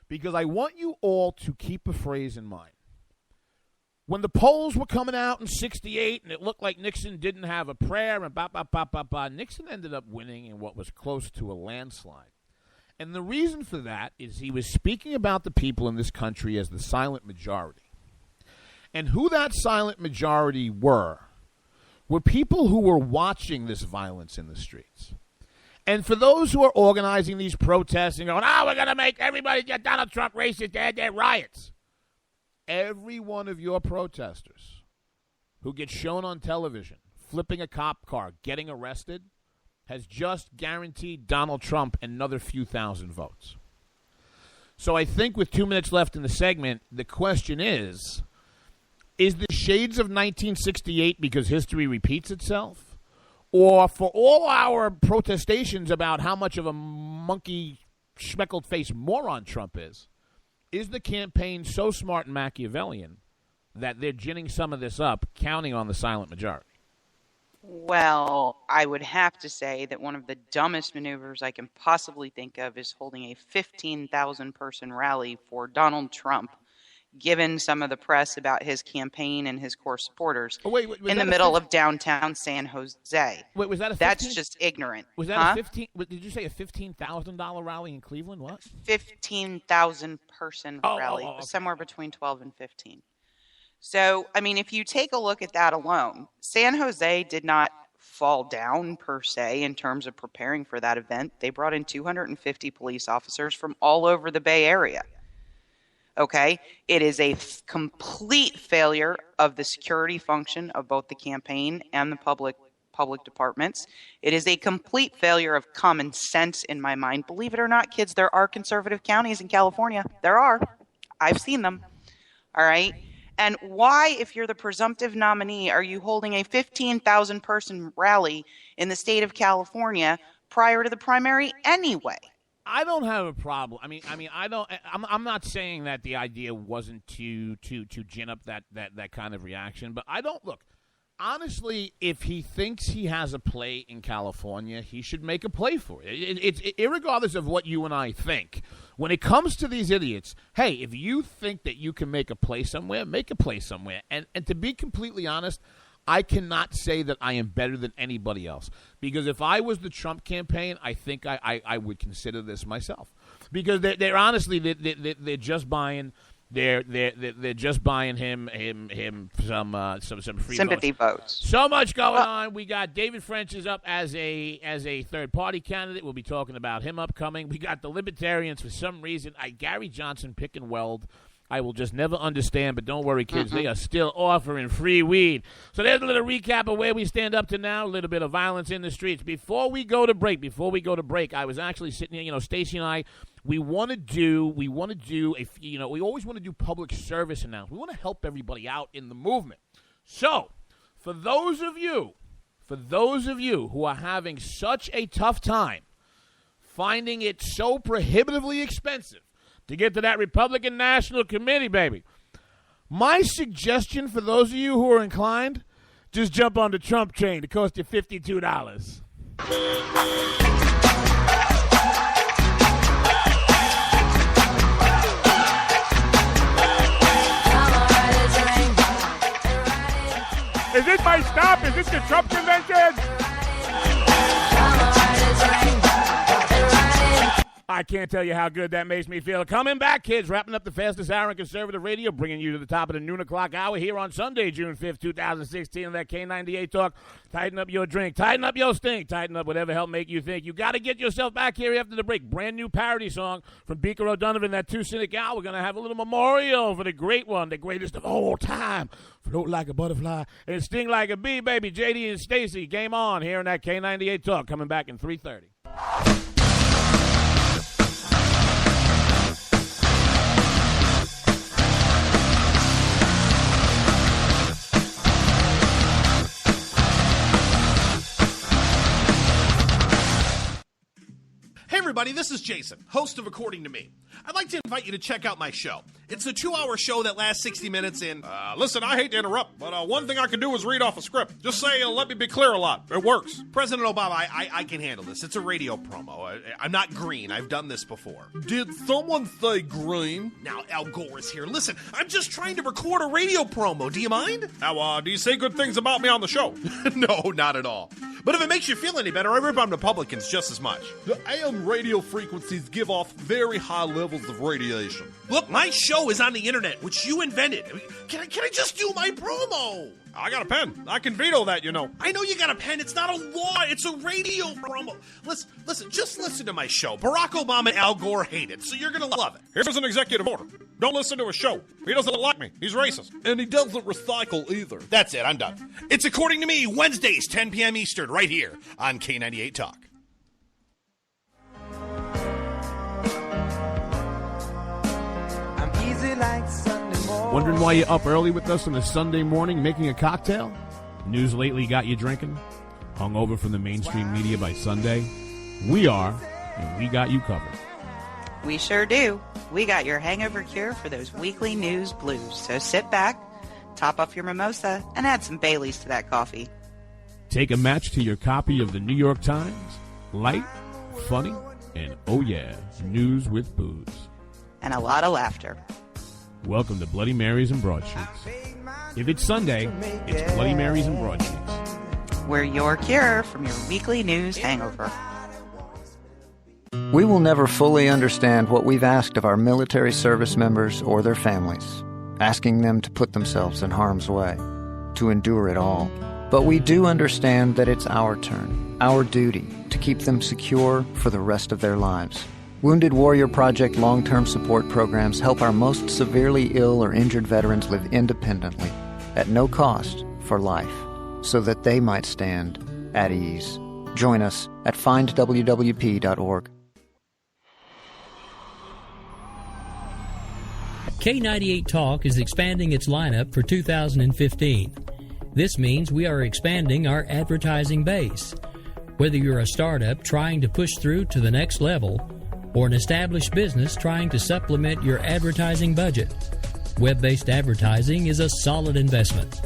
Because I want you all to keep a phrase in mind. When the polls were coming out in 68 and it looked like Nixon didn't have a prayer and Nixon ended up winning in what was close to a landslide. And the reason for that is he was speaking about the people in this country as the silent majority. And who that silent majority were people who were watching this violence in the streets. And for those who are organizing these protests and going, we're going to make everybody get Donald Trump racist, they're riots. Every one of your protesters who gets shown on television flipping a cop car, getting arrested, has just guaranteed Donald Trump another few thousand votes. So I think with 2 minutes left in the segment, the question is the shades of 1968 because history repeats itself? Or for all our protestations about how much of a monkey schmeckled face moron Trump is the campaign so smart and Machiavellian that they're ginning some of this up, counting on the silent majority? Well, I would have to say that one of the dumbest maneuvers I can possibly think of is holding a 15,000-person rally for Donald Trump, given some of the press about his campaign and his core supporters in the middle of downtown San Jose. Wait, was that That's just ignorant. Was that a 15? Did you say a $15,000 rally in Cleveland? What? 15,000 person rally. It was somewhere between 12 and 15. So, I mean, if you take a look at that alone, San Jose did not fall down per se in terms of preparing for that event. They brought in 250 police officers from all over the Bay Area. Okay, it is a complete failure of the security function of both the campaign and the public departments. It is a complete failure of common sense in my mind. Believe it or not, kids, there are conservative counties in California. There are. I've seen them. All right. And why, if you're the presumptive nominee, are you holding a 15,000-person rally in the state of California prior to the primary anyway? I don't have a problem. I'm not saying that the idea wasn't to gin up that kind of reaction, but I don't look. Honestly, if he thinks he has a play in California, he should make a play for it. It's irregardless of what you and I think. When it comes to these idiots, hey, if you think that you can make a play somewhere, make a play somewhere. And to be completely honest, I cannot say that I am better than anybody else. Because if I was the Trump campaign, I think I would consider this myself. Because they're honestly they're just buying. They're just buying him some free sympathy votes. So much going on. We got David French is up as a third party candidate. We'll be talking about him upcoming. We got the Libertarians for some reason. Gary Johnson pick and weld. I will just never understand, but don't worry, kids. They are still offering free weed. So there's a little recap of where we stand up to now, a little bit of violence in the streets. Before we go to break, I was actually sitting here, Stacy and I, we always want to do public service announcements. We want to help everybody out in the movement. So, for those of you who are having such a tough time finding it so prohibitively expensive to get to that Republican National Committee, baby, my suggestion for those of you who are inclined, just jump on the Trump train. It costs you $52. Is this my stop? Is this the Trump convention? I can't tell you how good that makes me feel. Coming back, kids, wrapping up the fastest hour in conservative radio, bringing you to the top of the noon o'clock hour here on Sunday, June 5th, 2016, on that K98 Talk. Tighten up your drink, tighten up your stink, tighten up whatever help make you think. You got to get yourself back here after the break. Brand new parody song from Beaker O'Donovan, that Two Cynic Al. We're going to have a little memorial for the great one, the greatest of all time. Float like a butterfly and sting like a bee, baby. JD and Stacy, game on here on that K98 Talk. Coming back in 3:30. Hey everybody, this is Jason, host of According to Me. I'd like to invite you to check out my show. It's a 2-hour show that lasts 60 minutes in... Listen, I hate to interrupt, but one thing I can do is read off a script. Just say, let me be clear a lot. It works. President Obama, I can handle this. It's a radio promo. I'm not green. I've done this before. Did someone say green? Now, Al Gore is here. Listen, I'm just trying to record a radio promo. Do you mind? Now, do you say good things about me on the show? No, not at all. But if it makes you feel any better, I rip on Republicans just as much. The AM radio frequencies give off very high levels of radiation. Look, my show is on the internet, which you invented. Can I just do my promo? I got a pen. I can veto that, you know. I know you got a pen. It's not a law. It's a radio promo. Listen, just listen to my show. Barack Obama and Al Gore hate it, so you're going to love it. Here's an executive order. Don't listen to his show. He doesn't like me. He's racist. And he doesn't recycle either. That's it. I'm done. It's According to Me, Wednesdays, 10 p.m. Eastern, right here on K98 Talk. I'm easy like Sunday morning. Wondering why you're up early with us on a Sunday morning making a cocktail? News lately got you drinking? Hung over from the mainstream media by Sunday? We are, and we got you covered. We sure do. We got your hangover cure for those weekly news blues. So sit back, top off your mimosa, and add some Baileys to that coffee. Take a match to your copy of the New York Times. Light, funny, and oh yeah, news with booze. And a lot of laughter. Welcome to Bloody Marys and Broadsheets. If it's Sunday, it's Bloody Marys and Broadsheets. We're your cure from your weekly news hangover. We will never fully understand what we've asked of our military service members or their families, asking them to put themselves in harm's way, to endure it all. But we do understand that it's our turn, our duty, to keep them secure for the rest of their lives. Wounded Warrior Project long-term support programs help our most severely ill or injured veterans live independently, at no cost, for life, so that they might stand at ease. Join us at findwwp.org. K98 Talk is expanding its lineup for 2015. This means we are expanding our advertising base. Whether you're a startup trying to push through to the next level, or an established business trying to supplement your advertising budget. Web-based advertising is a solid investment.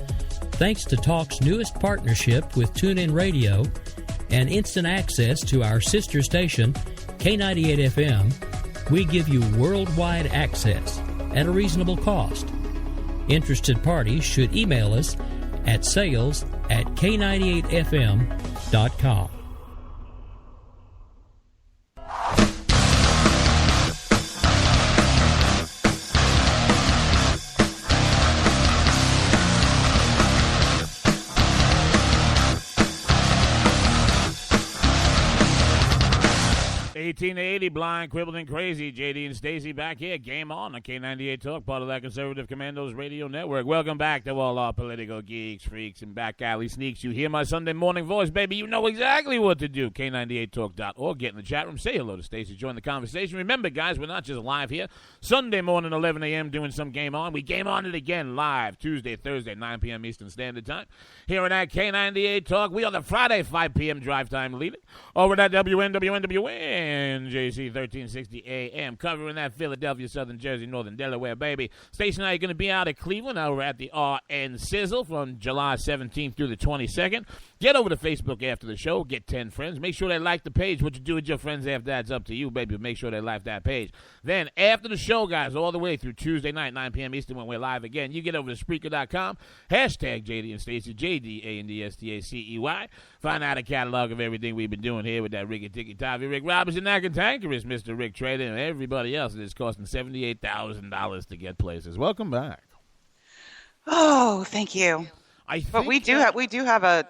Thanks to Talk's newest partnership with TuneIn Radio and instant access to our sister station, K98 FM, we give you worldwide access at a reasonable cost. Interested parties should email us at sales@k98fm.com. $18.80, blind, quibbled, and crazy. JD and Stacy back here. Game on K98 Talk, part of that Conservative Commandos Radio Network. Welcome back to all our political geeks, freaks, and back alley sneaks. You hear my Sunday morning voice, baby. You know exactly what to do. K98Talk.org. Get in the chat room. Say hello to Stacy. Join the conversation. Remember, guys, we're not just live here. Sunday morning, 11 a.m., doing some Game On. We Game On it again live Tuesday, Thursday, 9 p.m. Eastern Standard Time. Here at K98 Talk, we are the Friday 5 p.m. drive time leader. Over at WNWN. JC 1360 AM, covering that Philadelphia, Southern Jersey, Northern Delaware, baby. Stacy and I are going to be out at Cleveland over at the RN Sizzle from July 17th through the 22nd. Get over to Facebook after the show. Get 10 friends. Make sure they like the page. What you do with your friends after that's up to you, baby. Make sure they like that page. Then after the show, guys, all the way through Tuesday night, 9 p.m. Eastern, when we're live again, you get over to Spreaker.com, hashtag JD and Stacy, JDANDSTACEY. Find out a catalog of everything we've been doing here with that Ricky Ticky Tavi, Rick Robinson, that cantankerous Mr. Rick Trader, and everybody else. It's costing $78,000 to get places. Welcome back. Oh, thank you. But we do have a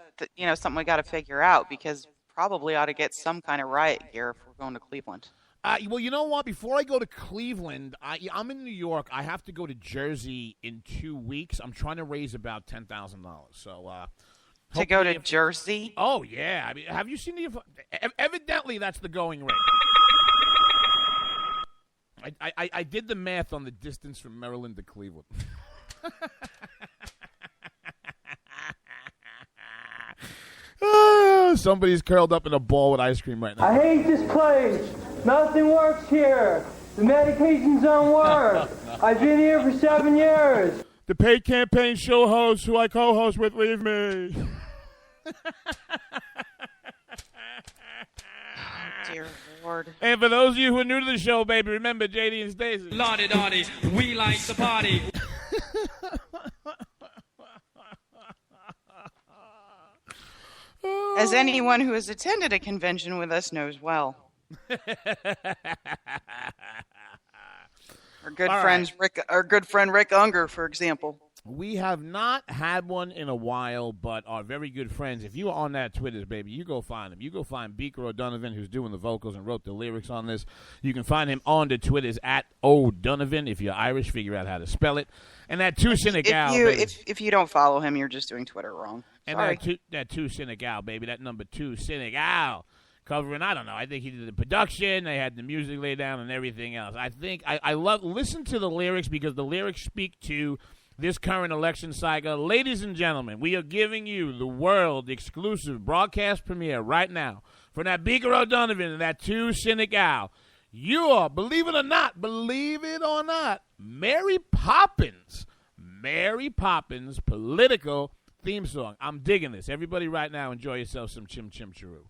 something we got to figure out, because probably ought to get some kind of riot gear if we're going to Cleveland. Well, you know what? Before I go to Cleveland, I'm in New York. I have to go to Jersey in 2 weeks. I'm trying to raise about $10,000. So to go to Jersey? Oh yeah. I mean, have you seen the? Evidently, that's the going rate. I did the math on the distance from Maryland to Cleveland. Somebody's curled up in a ball with ice cream right now. I hate this place. Nothing works here. The medications don't work. I've been here for 7 years. The paid campaign show host who I co-host with, leave me. Dear Lord. And for those of you who are new to the show, baby, remember JD and Stacy. Lottie Dottie, we like the party. As anyone who has attended a convention with us knows well. Our good friend Rick Unger, for example. We have not had one in a while, but our very good friends, if you are on that Twitter, baby, you go find him. You go find Beaker O'Donovan, who's doing the vocals and wrote the lyrics on this. You can find him on the Twitters at O'Donovan. If you're Irish, figure out how to spell it. And that two Senegal, if you don't follow him, you're just doing Twitter wrong. Sorry. And that two Senegal, baby, that number 2 Senegal. Covering, I don't know. I think he did the production. They had the music laid down and everything else. I think I listen to the lyrics, because the lyrics speak to this current election cycle. Ladies and gentlemen, we are giving you the world exclusive broadcast premiere right now for that Beaker O'Donovan and that 2 Senegal. You are, believe it or not, Mary Poppins political theme song. I'm digging this. Everybody right now, enjoy yourself some Chim Chim Chiroo.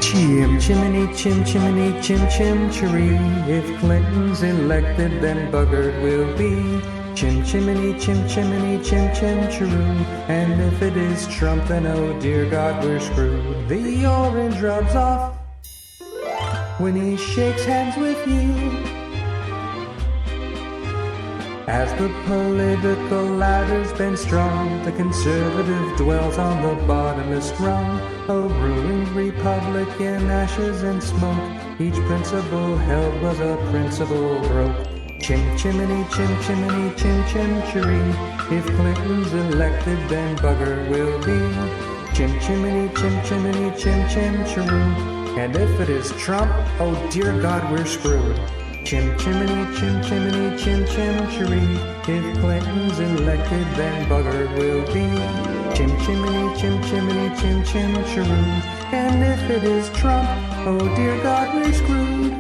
Chim chimney, chim chimney, chim chim chiree. If Clinton's elected, then buggered will be. Chim chimney, chim chimney, chim chim chiroo. And if it is Trump, then oh dear God, we're screwed. The orange rubs off when he shakes hands with you. As the political ladder's been strong, the conservative dwells on the bottomest rung. A ruined republic in ashes and smoke. Each principle held was a principle broke. Chim chimney, chim chimney, chim chim chiree. If Clinton's elected, then bugger will be. Chim chimney, chim chimney, chim chim chiroo. And if it is Trump, oh dear God, we're screwed. Chim chimney, chim chimney, chim chim chiree. If Clinton's elected, then bugger will be. Chim chimney, chim chimney, chim chim chiroo. And if it is Trump, oh dear God, we're screwed.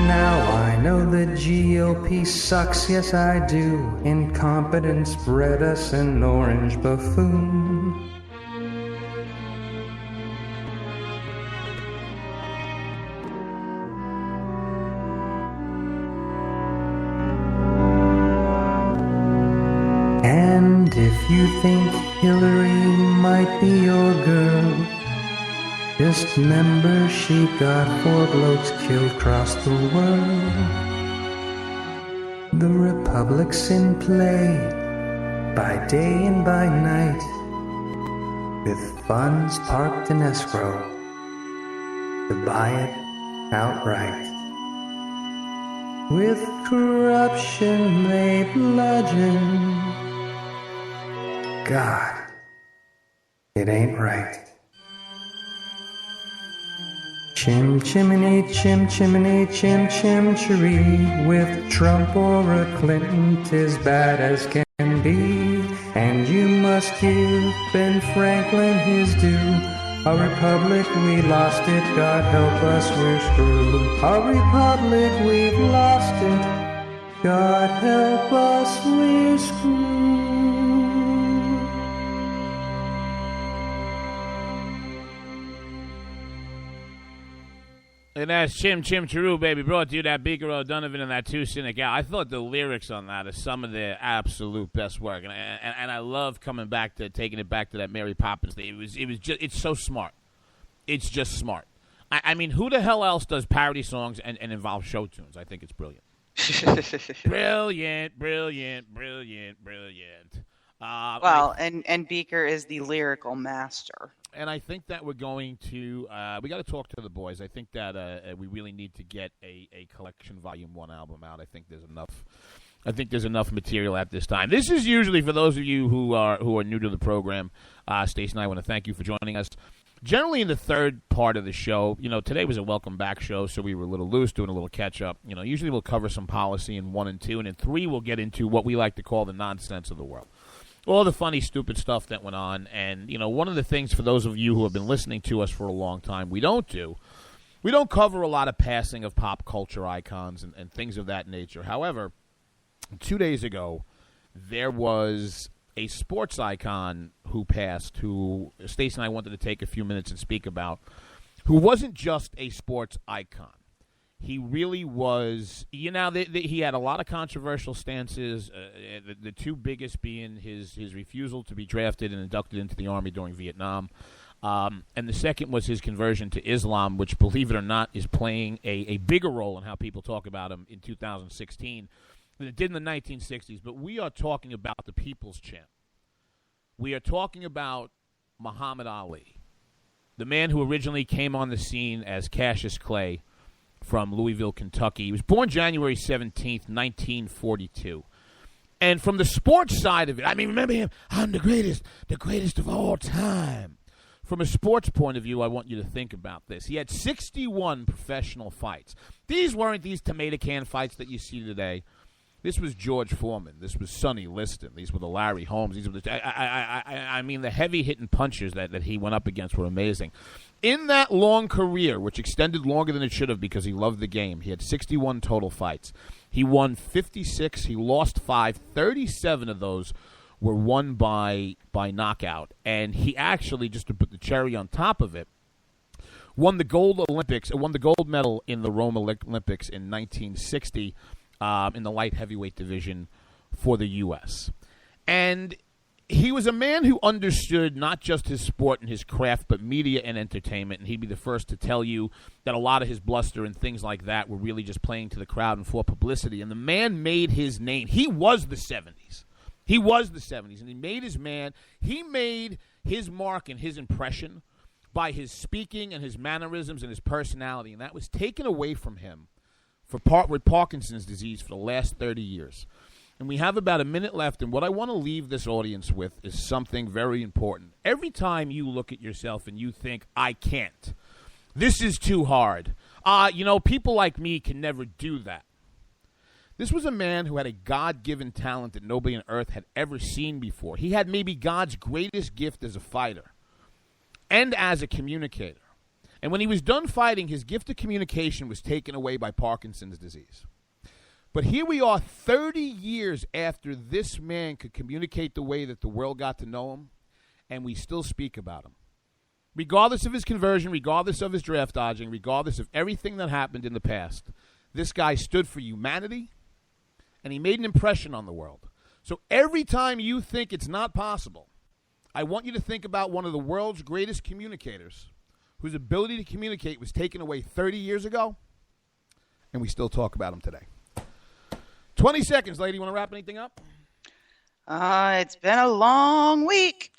Now I know the GOP sucks, yes I do. Incompetence bred us an orange buffoon. And if you think Hillary might be your girl, just remember she got 4 blokes killed across the world. The Republic's in play by day and by night, with funds parked in escrow to buy it outright. With corruption they bludgeon. God, it ain't right. Chim chimney, chim chimney, chim chim chiree. With Trump or a Clinton, 'tis bad as can be. And you must give Ben Franklin his due. Our republic, we lost it, God help us, we're screwed. Our republic, we've lost it, God help us, we're screwed. And that's Chim Chim Chiroo, baby. Brought to you that Beaker O'Donovan and that Two Cynic Al. I thought the lyrics on that are some of their absolute best work, and I love taking it back to that Mary Poppins thing. It's so smart. It's just smart. I mean, who the hell else does parody songs and involve show tunes? I think it's brilliant. Brilliant, brilliant, brilliant, brilliant. And Beaker is the lyrical master. And I think that we're going to we got to talk to the boys. I think that we really need to get a collection Volume 1 album out. I think there's enough material at this time. This is usually for those of you who are new to the program. Stacy and I want to thank you for joining us. Generally in the third part of the show, today was a welcome back show, so we were a little loose, doing a little catch up. Usually we'll cover some policy in 1 and 2, and in 3 we'll get into what we like to call the nonsense of the world. All the funny, stupid stuff that went on. And, one of the things for those of you who have been listening to us for a long time, we don't cover a lot of passing of pop culture icons and things of that nature. However, 2 days ago, there was a sports icon who passed, who Stacey and I wanted to take a few minutes and speak about, who wasn't just a sports icon. He really was, he had a lot of controversial stances, the two biggest being his refusal to be drafted and inducted into the Army during Vietnam. And the second was his conversion to Islam, which, believe it or not, is playing a bigger role in how people talk about him in 2016 than it did in the 1960s. But we are talking about the people's champ. We are talking about Muhammad Ali, the man who originally came on the scene as Cassius Clay from Louisville, Kentucky. He was born January 17th, 1942. And from the sports side of it, I mean, remember him, I'm the greatest of all time. From a sports point of view, I want you to think about this. He had 61 professional fights. These weren't these tomato can fights that you see today. This was George Foreman. This was Sonny Liston. These were the Larry Holmes. These were I mean, the heavy-hitting punches that he went up against were amazing. In that long career, which extended longer than it should have because he loved the game, he had 61 total fights. He won 56. He lost 5. 37 of those were won by knockout. And he actually, just to put the cherry on top of it, won the gold medal in the Rome Olympics in 1960 in the light heavyweight division for the U.S. And he was a man who understood not just his sport and his craft, but media and entertainment. And he'd be the first to tell you that a lot of his bluster and things like that were really just playing to the crowd and for publicity. And the man made his name. He was the 70s. He was the 70s. And he made his mark and his impression by his speaking and his mannerisms and his personality. And that was taken away from him with Parkinson's disease for the last 30 years. And we have about a minute left, and what I want to leave this audience with is something very important. Every time you look at yourself and you think, I can't, this is too hard, people like me can never do that. This was a man who had a God-given talent that nobody on earth had ever seen before. He had maybe God's greatest gift as a fighter and as a communicator. And when he was done fighting, his gift of communication was taken away by Parkinson's disease. But here we are 30 years after this man could communicate the way that the world got to know him, and we still speak about him. Regardless of his conversion, regardless of his draft dodging, regardless of everything that happened in the past, this guy stood for humanity, and he made an impression on the world. So every time you think it's not possible, I want you to think about one of the world's greatest communicators whose ability to communicate was taken away 30 years ago, and we still talk about him today. 20 seconds, lady. You want to wrap anything up? It's been a long week.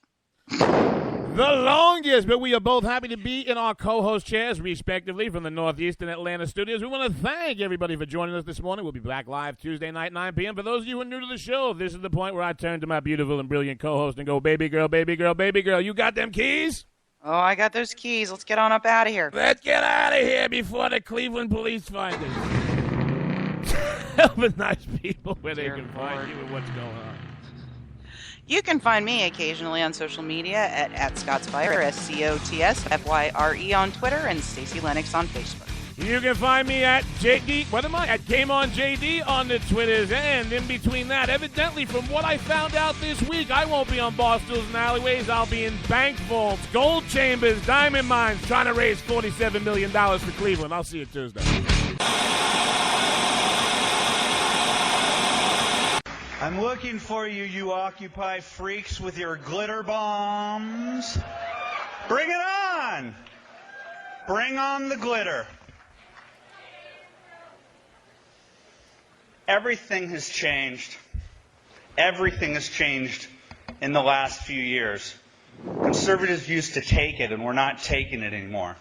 The longest, but we are both happy to be in our co-host chairs, respectively, from the Northeast and Atlanta studios. We want to thank everybody for joining us this morning. We'll be back live Tuesday night, 9 p.m. For those of you who are new to the show, this is the point where I turn to my beautiful and brilliant co-host and go, baby girl, baby girl, baby girl, you got them keys? Oh, I got those keys. Let's get on up out of here. Let's get out of here before the Cleveland police find us. Tell the nice people where they can find you and what's going on. You can find me occasionally on social media at ScottsFire, SCOTSFYRE on Twitter, and Stacy Lennox on Facebook. You can find me at at Game On JD on the Twitters. And in between that, evidently, from what I found out this week, I won't be on bar stools and alleyways. I'll be in bank vaults, gold chambers, diamond mines, trying to raise $47 million for Cleveland. I'll see you Tuesday. I'm looking for you, you Occupy freaks with your glitter bombs. Bring it on! Bring on the glitter. Everything has changed. Everything has changed in the last few years. Conservatives used to take it, and we're not taking it anymore.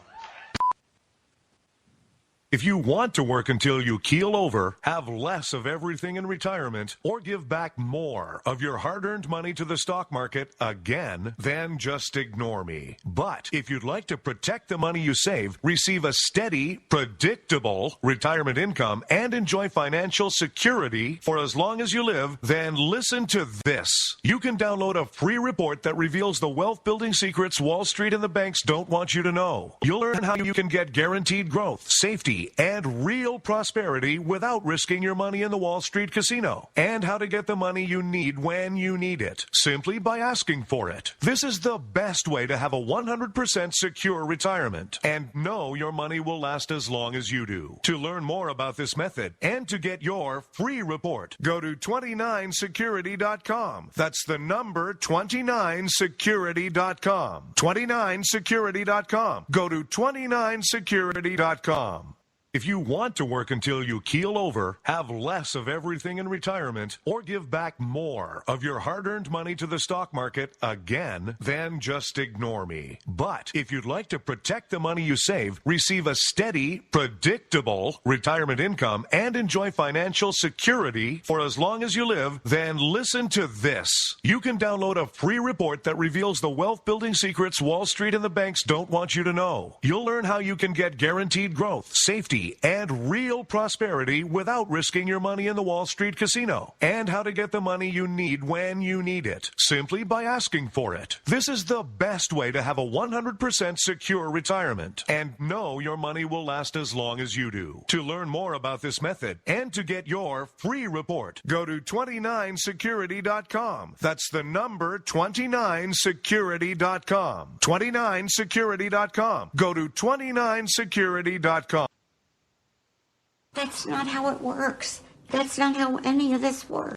If you want to work until you keel over, have less of everything in retirement, or give back more of your hard-earned money to the stock market again, then just ignore me. But if you'd like to protect the money you save, receive a steady, predictable retirement income, and enjoy financial security for as long as you live, then listen to this. You can download a free report that reveals the wealth-building secrets Wall Street and the banks don't want you to know. You'll learn how you can get guaranteed growth, safety, and real prosperity without risking your money in the Wall Street casino, and how to get the money you need when you need it, simply by asking for it. This is the best way to have a 100% secure retirement and know your money will last as long as you do. To learn more about this method and to get your free report, go to 29security.com. That's the number 29security.com. 29security.com. Go to 29security.com. If you want to work until you keel over, have less of everything in retirement, or give back more of your hard-earned money to the stock market again, then just ignore me. But if you'd like to protect the money you save, receive a steady, predictable retirement income, and enjoy financial security for as long as you live, then listen to this. You can download a free report that reveals the wealth-building secrets Wall Street and the banks don't want you to know. You'll learn how you can get guaranteed growth, safety, and real prosperity without risking your money in the Wall Street casino, and how to get the money you need when you need it, simply by asking for it. This is the best way to have a 100% secure retirement and know your money will last as long as you do. To learn more about this method and to get your free report, go to 29security.com. That's the number 29security.com. 29security.com. Go to 29security.com. That's not how it works. That's not how any of this works.